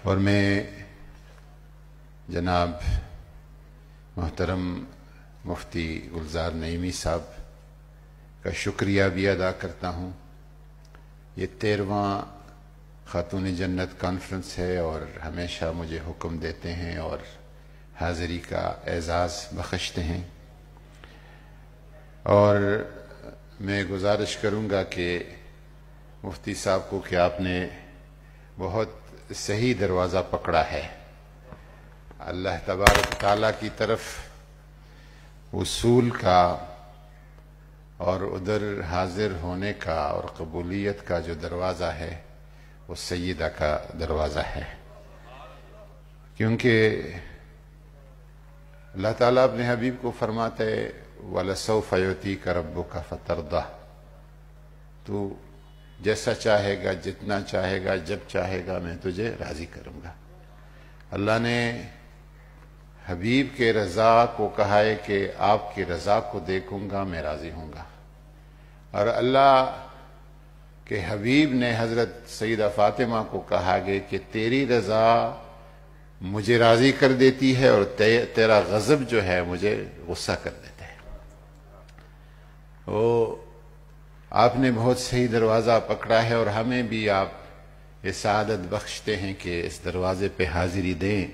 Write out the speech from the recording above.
اور میں جناب محترم مفتی گلزار نعیمی صاحب کا شکریہ بھی ادا کرتا ہوں۔ یہ 13واں خاتون جنت کانفرنس ہے اور ہمیشہ مجھے حکم دیتے ہیں اور حاضری کا اعزاز بخشتے ہیں، اور میں گزارش کروں گا کہ مفتی صاحب کو کہ آپ نے بہت صحیح دروازہ پکڑا ہے۔ اللہ تبارک تعالیٰ کی طرف وصول کا اور ادھر حاضر ہونے کا اور قبولیت کا جو دروازہ ہے وہ سیدہ کا دروازہ ہے، کیونکہ اللہ تعالیٰ اپنے حبیب کو فرماتا ہے وَلَسَوْفَ يُعْطِيكَ رَبُّكَ فَتَرْضَىٰ، تو جیسا چاہے گا، جتنا چاہے گا، جب چاہے گا، میں تجھے راضی کروں گا۔ اللہ نے حبیب کے رضا کو کہا ہے کہ آپ کی رضا کو دیکھوں گا، میں راضی ہوں گا، اور اللہ کے حبیب نے حضرت سیدہ فاطمہ کو کہا گیا کہ تیری رضا مجھے راضی کر دیتی ہے اور تیرا غضب جو ہے مجھے غصہ کر دیتا ہے۔ وہ آپ نے بہت صحیح دروازہ پکڑا ہے، اور ہمیں بھی آپ یہ سعادت بخشتے ہیں کہ اس دروازے پہ حاضری دیں